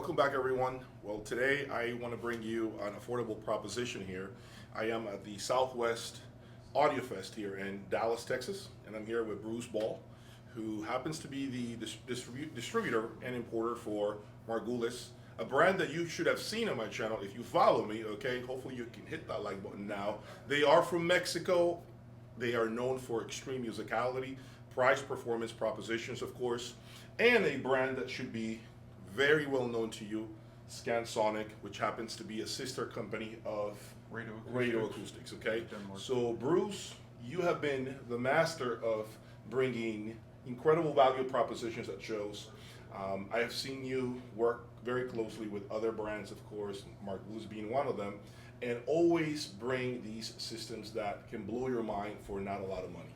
Welcome back, everyone. Well, today I want to bring you an affordable proposition here. I am at the Southwest Audio Fest here in Dallas, Texas, and I'm here with Bruce Ball, who happens to be the distributor and importer for Margulis, a brand that you should have seen on my channel if you follow me, okay? Hopefully you can hit that like button now. They are from Mexico. They are known for extreme musicality, price performance propositions, of course, and a brand that should be very well known to you, Scansonic, which happens to be a sister company of Radio Acoustics, okay? Denmark. So Bruce, you have been the master of bringing incredible value propositions at shows. I have seen you work very closely with other brands, of course, Margulis being one of them, and always bring these systems that can blow your mind for not a lot of money.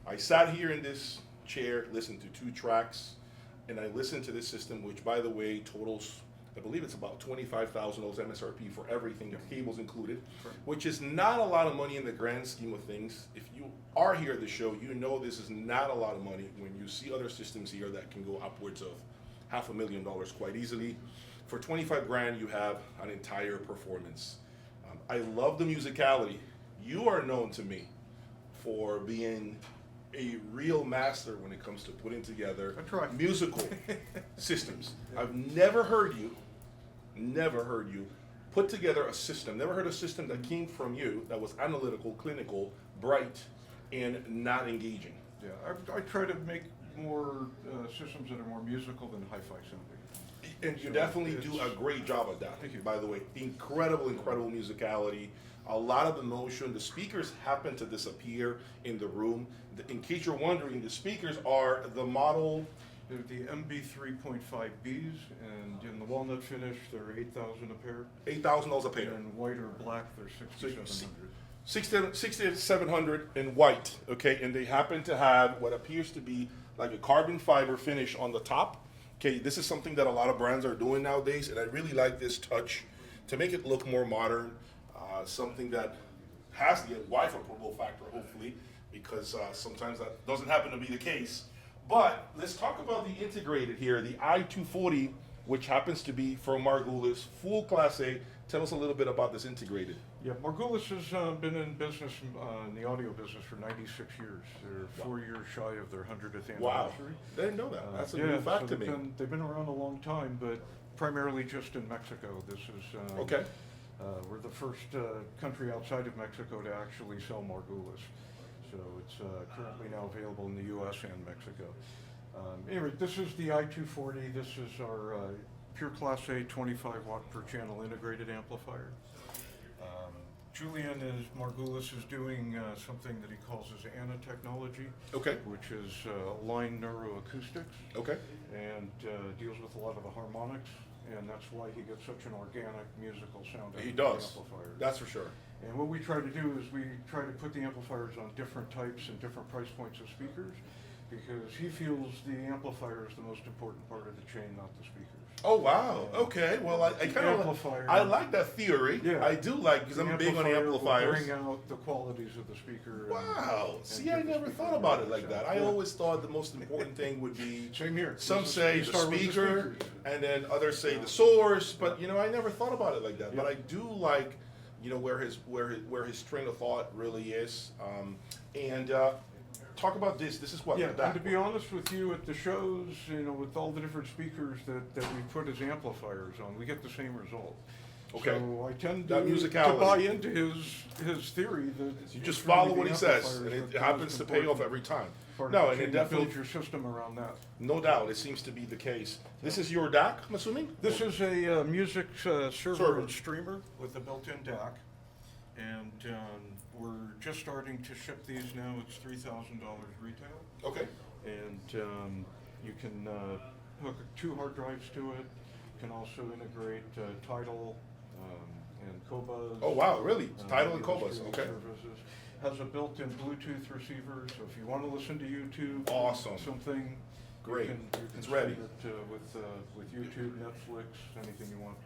I sat here in this chair, listened to 2 tracks, and I listened to this system, which, by the way, totals, I believe it's about $25,000 MSRP for everything, the cables included, which is not a lot of money in the grand scheme of things. If you are here at the show, you know this is not a lot of money when you see other systems here that can go upwards of $500,000 quite easily. For 25 grand, you have an entire performance. I love the musicality. You are known to me for being a real master when it comes to putting together musical systems. I've never heard you put together a system, never heard a system that came from you that was analytical, clinical, bright, and not engaging. Yeah, I try to make more systems that are more musical than hi-fi sounding. And you So definitely do a great job at that. Thank you. By the way, incredible musicality. A lot of emotion. The speakers happen to disappear in the room. In case you're wondering, the speakers are the model. They're the MB 3.5Bs, and in the walnut finish, they're 8,000 a pair. $8,000 a pair. And white or black, they're So you see- 6,700. 6,700 in white, okay, and they happen to have what appears to be like a carbon fiber finish on the top. Okay, this is something that a lot of brands are doing nowadays, and I really like this touch to make it look more modern. Something that has the wife approval factor, hopefully, because sometimes that doesn't happen to be the case. But let's talk about the integrated here, the i240, which happens to be from Margulis, full Class A. Tell us a little bit about this integrated. Yeah, Margulis has been in business, in the audio business for 96 years. They're 4 years shy of their 100th anniversary. Wow, I didn't know that. That's a new Yeah, fact so to me. they've been around a long time, but primarily just in Mexico. This is Okay. We're the first country outside of Mexico to actually sell Margulis. So it's currently now available in the U.S. and Mexico. Anyway, this is the i240. This is our pure Class A 25 watt per channel integrated amplifier. Julian Margulis is doing something that he calls his ANA technology, Okay. which is line neuroacoustics, Okay. and deals with a lot of the harmonics, and that's why he gets such an organic musical sound out He of the does. amplifier. That's for sure. And what we try to do is we try to put the amplifiers on different types and different price points of speakers, because he feels the amplifier is the most important part of the chain, not the speakers. Oh wow. Okay. Well, I kind of amplifier. I like that theory. Yeah. I do like because I'm big on Will amplifiers. bring out the qualities of the speaker. Wow. and See, give I the never speaker thought a about it good like that. sound. I Yeah. always thought the most important thing would be. Same here. Some This is- say you the start with the speaker, speakers. and then others say the source. But you know, I never thought about it like that. Yeah. But I do like, you know, where his train of thought really is. And talk about this. This is what. Yeah, the and to be honest with you, at the shows, you know, with all the different speakers that we put as amplifiers on, we get the same result. Okay. So I tend That to musicality. buy into his theory that You just it's really follow the what he says, amplifiers and that it the happens most to pay off important every time. part of No, the and it chain. definitely, Build your system around that. no doubt, it seems to be the case. This is your DAC, I'm assuming? This is a music server Server. and streamer with a built-in DAC, and we're just starting to ship these now. It's $3,000 retail. Okay. And you can hook 2 hard drives to it. You can also integrate Tidal and Qobuz. Oh wow, really? Tidal and video Qobuz, streaming okay. services. Has a built-in Bluetooth receiver, so if you want to listen to YouTube, Awesome. something, Great. you can It's ready. stream it with YouTube, Netflix, anything you want.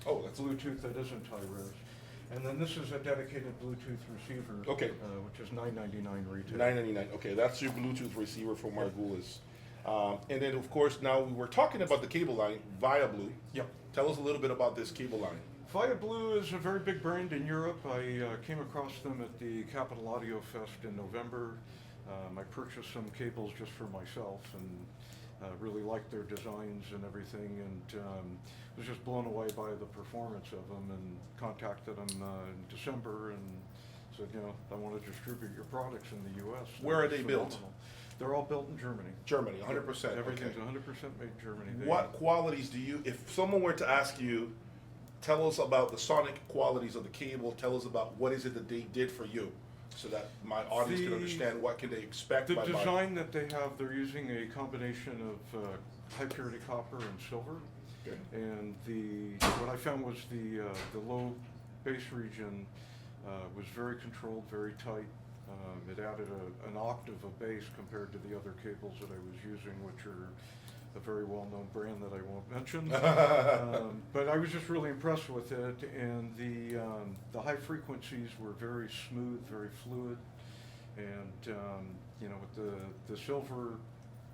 Oh, that's Bluetooth that isn't high-res. And then this is a dedicated Bluetooth receiver. Okay. Which is $9.99 retail. $9.99. Okay, that's your Bluetooth receiver from Margulis. And then, of course, now we're talking about the cable line, Via Blue. Yep. Tell us a little bit about this cable line. Via Blue is a very big brand in Europe. I came across them at the Capital Audio Fest in November. I purchased some cables just for myself and really liked their designs and everything, and was just blown away by the performance of them, and contacted them in December and said, I want to distribute your products in the U.S. Where are they built? Phenomenal. They're all built in Germany. Germany, 100%. Everything's Okay. 100% made in Germany. What qualities do you, if someone were to ask you, tell us about the sonic qualities of the cable, tell us about what is it that they did for you, so that my audience can The- understand what can they expect The by buying. design that they have, they're using a combination of high purity copper and silver. Okay. And what I found was the low bass region was very controlled, very tight. It added an octave of bass compared to the other cables that I was using, which are a very well-known brand that I won't mention. But I was just really impressed with it, and the high frequencies were very smooth, very fluid, and with the silver,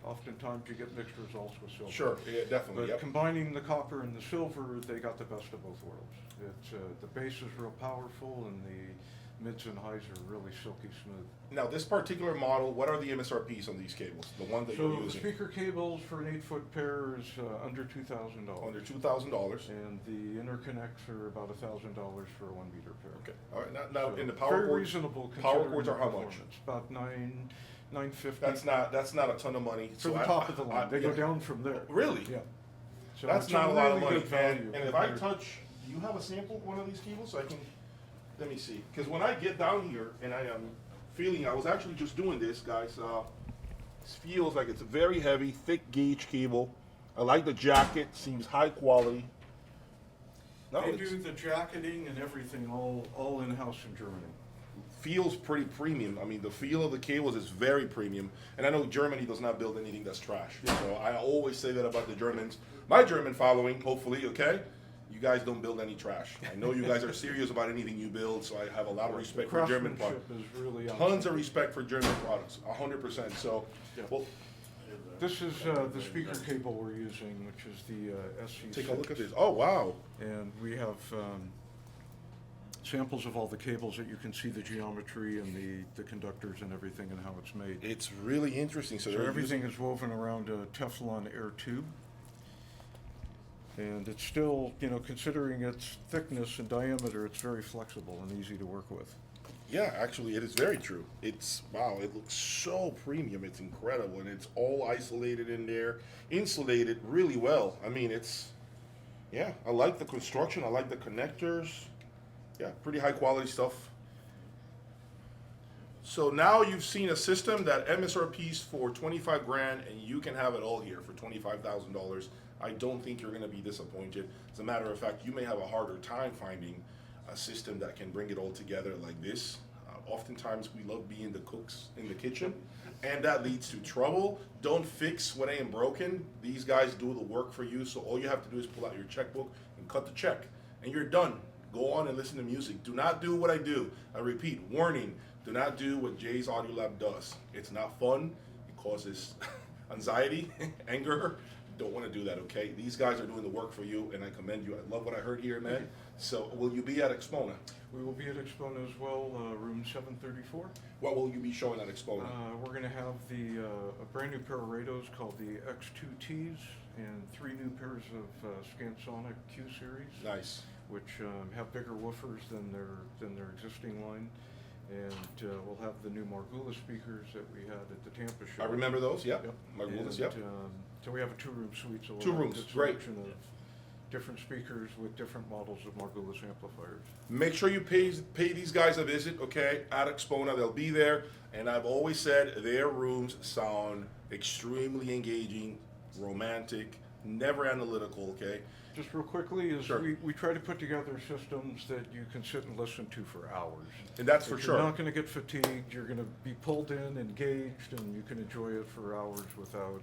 oftentimes you get mixed results with silver. Sure, yeah, definitely, But yep. combining the copper and the silver, they got the best of both worlds. It's the bass is real powerful, and the mids and highs are really silky smooth. Now, this particular model, what are the MSRPs on these cables? The one that So you're the using? speaker cables for an 8-foot pair is under $2,000. Under $2,000. And the interconnects are about $1,000 for a 1 meter pair. Okay, all right, now So in the power very cords, reasonable power considering cords the are how much? performance. About $950. That's not a ton of money. for So the top of the line. They go yeah. down from there. Really? Yeah. So That's it's not a lot of really money. good value And if I compared- touch, do you have a sample of one of these cables so I can, let me see. Because when I get down here and I am feeling, I was actually just doing this, guys. This feels like it's a very heavy, thick gauge cable. I like the jacket, seems high quality. No, They it's- do the jacketing and everything all in-house in Germany. feels pretty premium. I mean, the feel of the cables is very premium. And I know Germany does not build anything that's trash. So I always say that about the Germans. My German following, hopefully, okay? You guys don't build any trash. I know you guys are serious about anything you build, so I have a lot of respect for German products. Craftsmanship is really Tons of respect for German products, 100%. So, Yeah. well, This is the speaker cable we're using, which is the SC6. take a look at this. Oh, wow. And we have samples of all the cables that you can see the geometry and the conductors and everything and how it's made. It's really interesting. So, So they're everything is woven around a Teflon air tube. And it's still, considering its thickness and diameter, it's very flexible and easy to work with. Yeah, actually, it is very true. It's, wow, it looks so premium. It's incredible. And it's all isolated in there, insulated really well. I mean, yeah, I like the construction. I like the connectors. Yeah, pretty high quality stuff. So now you've seen a system that MSRP's for 25 grand, and you can have it all here for $25,000. I don't think you're going to be disappointed. As a matter of fact, you may have a harder time finding a system that can bring it all together like this. Oftentimes we love being the cooks in the kitchen, and that leads to trouble. Don't fix what ain't broken. These guys do the work for you, so all you have to do is pull out your checkbook and cut the check, and you're done. Go on and listen to music. Do not do what I do. I repeat, warning, do not do what Jay's Audio Lab does. It's not fun. It causes anxiety, anger. Don't want to do that, okay? These guys are doing the work for you, and I commend you. I love what I heard here, man. So will you be at Expona? We will be at Expona as well, room 734. What will you be showing at Expona? We're going to have a brand new pair of Rados called the X2Ts and 3 new pairs of Scansonic Q series, Nice. which have bigger woofers than their existing line. And we'll have the new Margulis speakers that we had at the Tampa show. I remember those, yep. Yep. Margulis, And, yep. so we have a 2-room suite, so we'll Two have a rooms, good great. selection of different speakers with different models of Margulis amplifiers. Make sure you pay these guys a visit, okay, at Expona. They'll be there. And I've always said their rooms sound extremely engaging, romantic, never analytical, okay? Just real quickly, is Sure. we try to put together systems that you can sit and listen to for hours. And that's for You're sure. not going to get fatigued. You're going to be pulled in, engaged, and you can enjoy it for hours without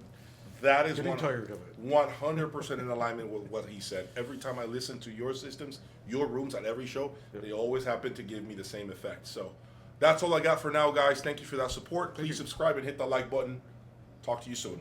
That is getting tired of it. 100% in alignment with what he said. Every time I listen to your systems, your rooms at every show, they always happen to give me the same effect. So that's all I got for now, guys. Thank you for that support. Please subscribe and hit the like button. Talk to you soon.